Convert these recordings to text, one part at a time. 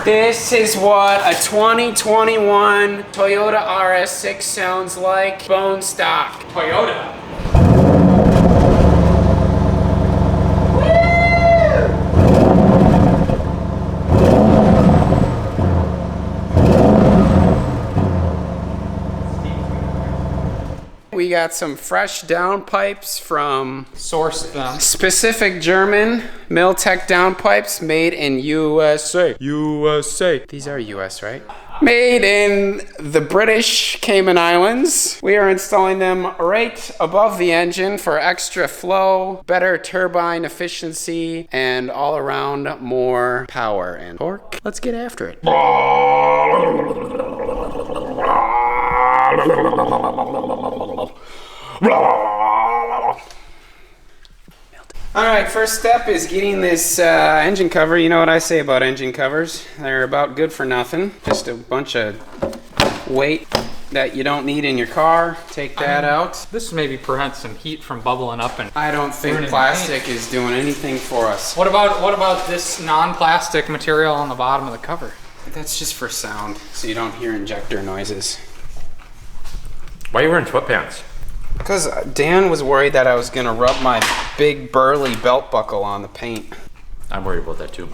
This is what a 2021 Toyota RS6 sounds like. Bone stock. Toyota. We got some fresh downpipes from Sourced them. specific German Milltek Downpipes made in USA. USA. These are US, right? Made in the British Cayman Islands. We are installing them right above the engine for extra flow, better turbine efficiency, and all around more power and torque. Let's get after it. All right, first step is getting this engine cover. You know what I say about engine covers. They're about good for nothing. Just a bunch of weight that you don't need in your car. Take that out. This maybe prevents some heat from bubbling up and I don't think plastic is doing anything for us. What about this non-plastic material on the bottom of the cover? That's just for sound, so you don't hear injector noises. Why are you wearing sweatpants? Because Dan was worried that I was going to rub my big burly belt buckle on the paint. I'm worried about that too.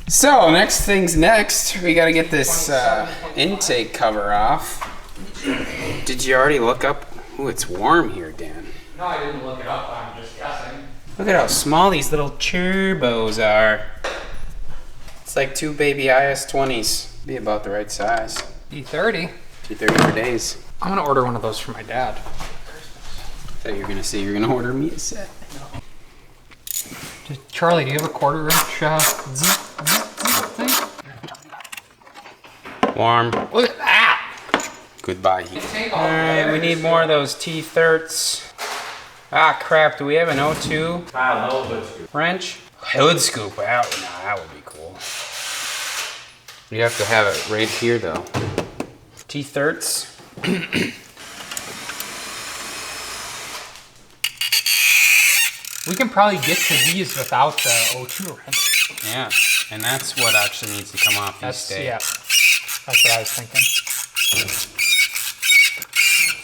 So, next thing's next. We got to get this intake cover off. Did you already look up? Ooh, it's warm here, Dan. No, I didn't look it up. I'm just guessing. Look at how small these little turbos are. It's like two baby IS-20s. Be about the right size. E30. 230 for days. I'm gonna order one of those for my dad. I thought you were gonna say you're gonna order me a set. Charlie, do you have a 1/4 inch zip thing? Warm. Look at that! Goodbye heat. Alright, we need more of those T-30s. Ah crap, do we have an O2 No hood scoop. wrench? Hood scoop, wow, nah, that would be cool. You have to have it right here though. T-30s. We can probably get to these without the O2 wrench. Yeah, and that's what actually needs to come off these days. Yeah, that's what I was thinking. It's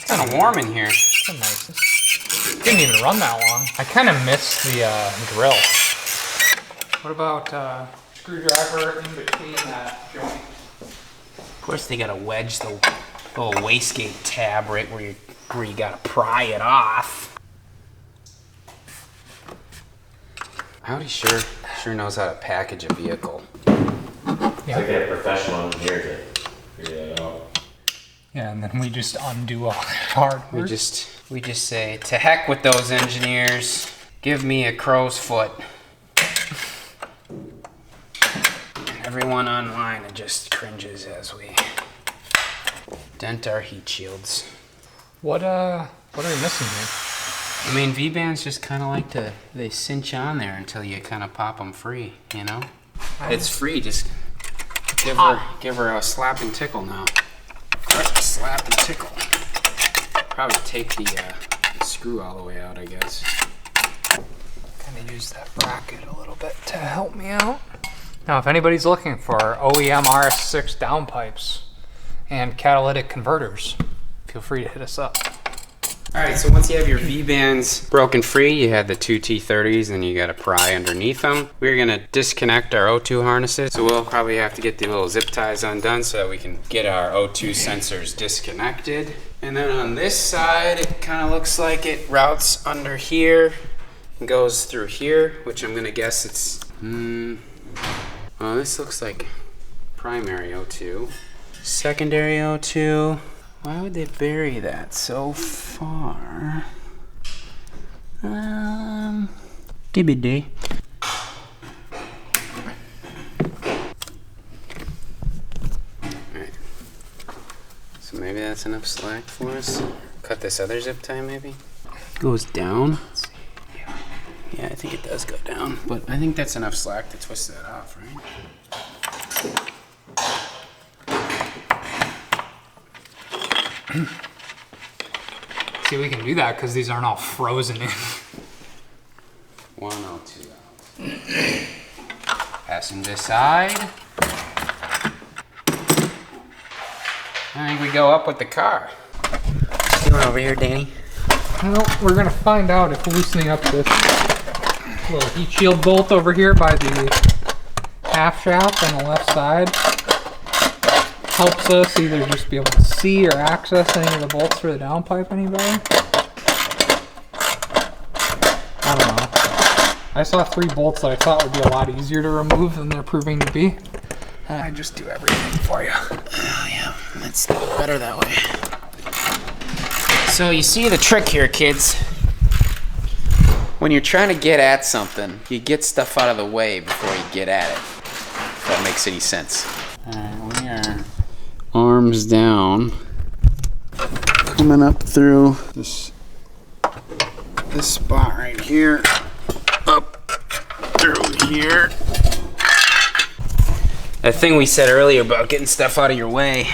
kind of warm in here. That's the nicest. Didn't even run that long. I kind of missed the drill. What about screwdriver in between that joint? Of course, they gotta wedge the little wastegate tab right where you gotta pry it off. Howdy sure knows how to package a vehicle. Yeah. It's like that professional engineer to figure that out. Yeah, and then we just undo all that hard work. We just say, to heck with those engineers. Give me a crow's foot. Everyone online just cringes as we dent our heat shields. What are we missing here? I mean, V-bands just kind of like they cinch on there until you kind of pop them free, you know? It's free, just give her a slap and tickle now. Slap and tickle. Probably take the screw all the way out, I guess. Kind of use that bracket a little bit to help me out. Now, if anybody's looking for OEM RS6 downpipes and catalytic converters, feel free to hit us up. Alright, so once you have your V-bands broken free, you have the two T30s and you got to pry underneath them. We're going to disconnect our O2 harnesses, so we'll probably have to get the little zip ties undone so that we can get our O2 sensors disconnected. And then on this side, it kind of looks like it routes under here and goes through here, which I'm going to guess it's... well, this looks like primary O2. Secondary O2. Why would they bury that so far? TBD. Alright. So maybe that's enough slack for us. Cut this other zip tie maybe. Goes down. Yeah, I think it does go down, but I think that's enough slack to twist that off, right? See, we can do that because these aren't all frozen in. 102 ounce. Passenger side. I think we go up with the car. What's doing over here, Danny? Well, we're gonna find out if loosening up this little heat shield bolt over here by the half shaft on the left side helps us either just be able to see or access any of the bolts for the downpipe any better. I don't know. I saw 3 bolts that I thought would be a lot easier to remove than they're proving to be. And I just do everything for you. Oh yeah, that's better that way. So you see the trick here, kids. When you're trying to get at something, you get stuff out of the way before you get at it. If that makes any sense. We are arms down, coming up through this spot right here, up through here. That thing we said earlier about getting stuff out of your way.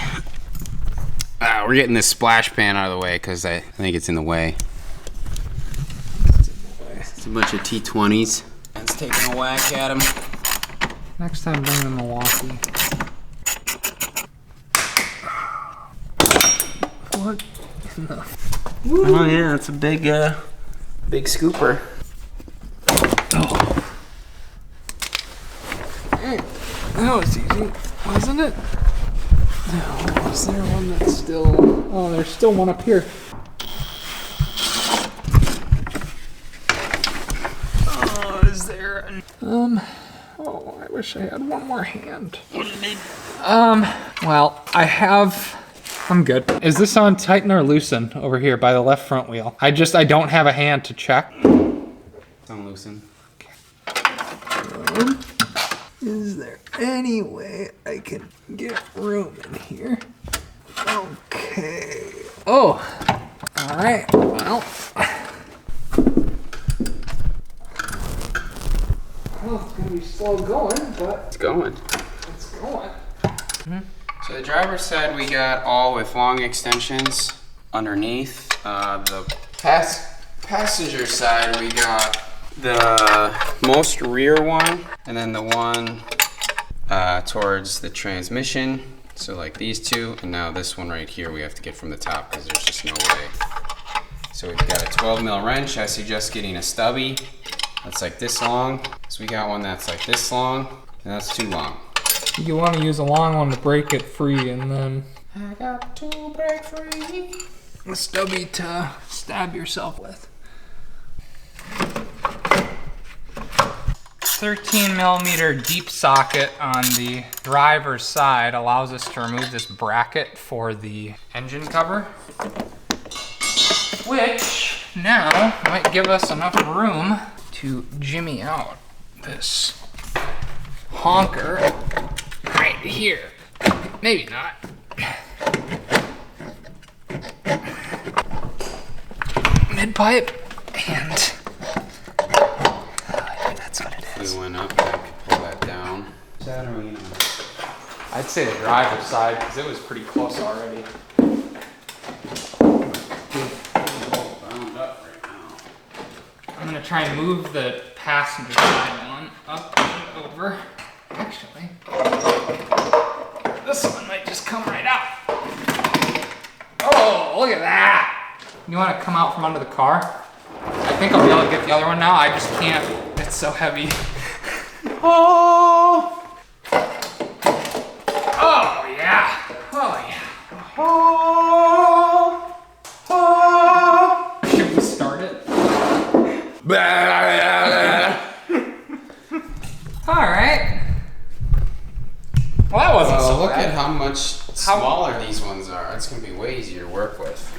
We're getting this splash pan out of the way because I think it's in the way. It's a bunch of T20s. It's taking a whack at them. Next time, bring the Milwaukee. What? Oh yeah, it's a big scooper. Oh. Hey, that was easy, wasn't it? No, is there one that's still... Oh, there's still one up here. Oh, is there an... Oh, I wish I had one more hand. What do you need? Well, I have... I'm good. Is this on tighten or loosen over here by the left front wheel? I don't have a hand to check. It's on loosen. Okay. Is there any way I can get room in here? Okay. Oh, all right. Well, it's gonna be slow going, but It's going. it's going. So the driver's side we got all with long extensions underneath. The passenger side we got the most rear one and then the one towards the transmission. So like these two, and now this one right here we have to get from the top because there's just no way. So we've got a 12 mil wrench. I suggest getting a stubby that's like this long. So we got one that's like this long, and that's too long. You want to use a long one to break it free, and then I got to break free. a stubby to stab yourself with. 13mm deep socket on the driver's side allows us to remove this bracket for the engine cover, which now might give us enough room to jimmy out this honker right here. Maybe not. Mid-pipe and that's what it is. We went up, I could pull that down. I'd say the driver's side because it was pretty close already. Bound up right now. I'm gonna try and move the passenger side one up and over. Actually, this one might just come right out. Oh, look at that! You want to come out from under the car? I think I'll be able to get the other one now. I just can't. It's so heavy. Oh! Oh yeah! Oh yeah! Oh! Oh! Should we start it? All right. Well, that wasn't so look bad. at how much smaller these ones are. It's gonna be way easier to work with.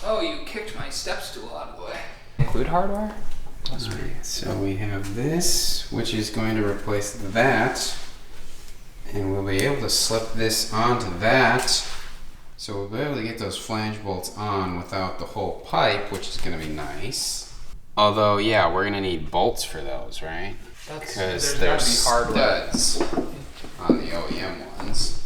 Oh, you kicked my step stool out of the way. Include hardware? Alright, so we have this, which is going to replace that. And we'll be able to slip this onto that. So we'll be able to get those flange bolts on without the whole pipe, which is gonna be nice. Although, yeah, we're gonna need bolts for those, right? Because there's studs on the OEM ones.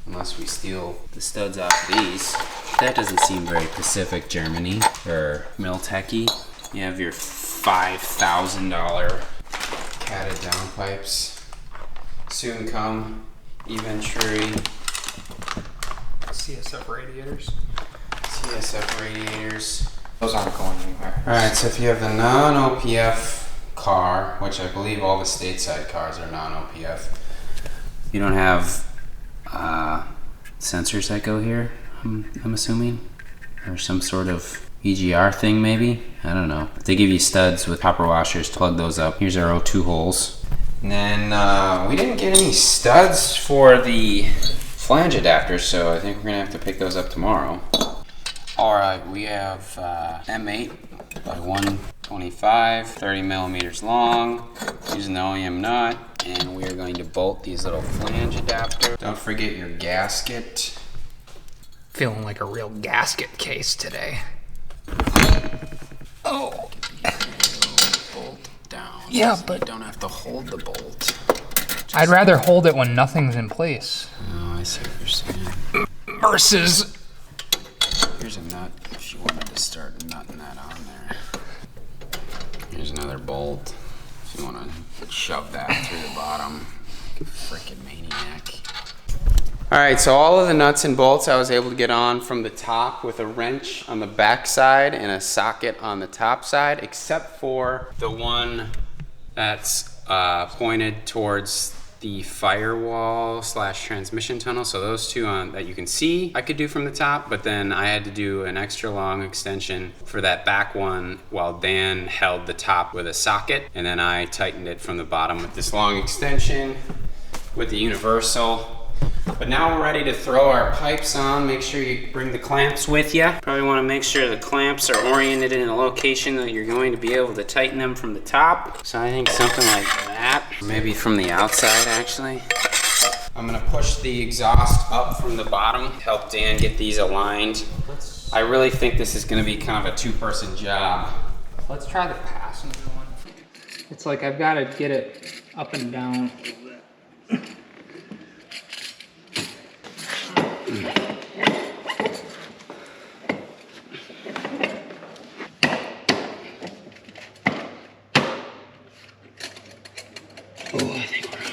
Unless we steal the studs off these. That doesn't seem very Pacific Germany or Milltek-y. You have your $5,000 Catted Downpipes. soon come eventually. CSF radiators. CSF radiators. Those aren't going anywhere. Alright, so if you have the non-OPF car, which I believe all the stateside cars are non-OPF, you don't have sensors that go here, I'm assuming? Or some sort of EGR thing maybe? I don't know. They give you studs with copper washers to plug those up. Here's our O2 holes. And then we didn't get any studs for the flange adapters, so I think we're gonna have to pick those up tomorrow. Alright, we have M8 by 125, 30 millimeters long, using the OEM nut, and we are going to bolt these little flange adapters. Don't forget your gasket. Feeling like a real gasket case today. Oh. Bolt down. Yeah, so but you don't have to hold the bolt. I'd rather hold it when nothing's in place. Oh, I see what you're saying. Versus. Here's a nut if you wanted to start nutting that on there. Here's another bolt if you want to shove that through the bottom. Like a freaking maniac. Alright, so all of the nuts and bolts I was able to get on from the top with a wrench on the back side and a socket on the top side, except for the one that's pointed towards the firewall / transmission tunnel. So those two on that you can see I could do from the top, but then I had to do an extra long extension for that back one while Dan held the top with a socket, and then I tightened it from the bottom with this long extension with the universal. But now we're ready to throw our pipes on. Make sure you bring the clamps with you. Probably want to make sure the clamps are oriented in a location that you're going to be able to tighten them from the top. So I think something like that. Maybe from the outside, actually. I'm gonna push the exhaust up from the bottom, help Dan get these aligned. I really think this is gonna be kind of a two-person job. Let's try the passenger one. It's like I've got to get it up and down. Oh, I think we're on.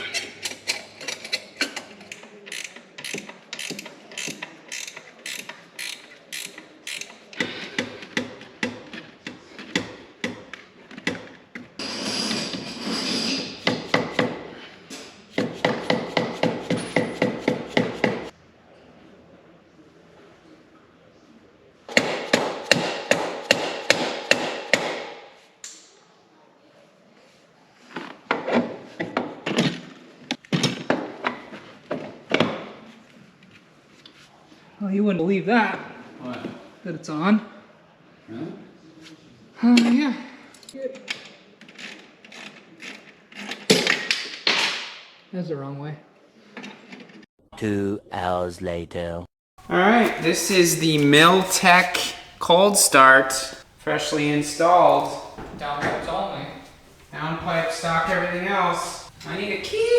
Well, you wouldn't believe that. What? That it's on. Really? Yeah. Good. That's the wrong way. 2 hours later. Alright, this is the Milltek cold start, freshly installed. Downpipes only. Downpipe, stock, everything else. I need a key!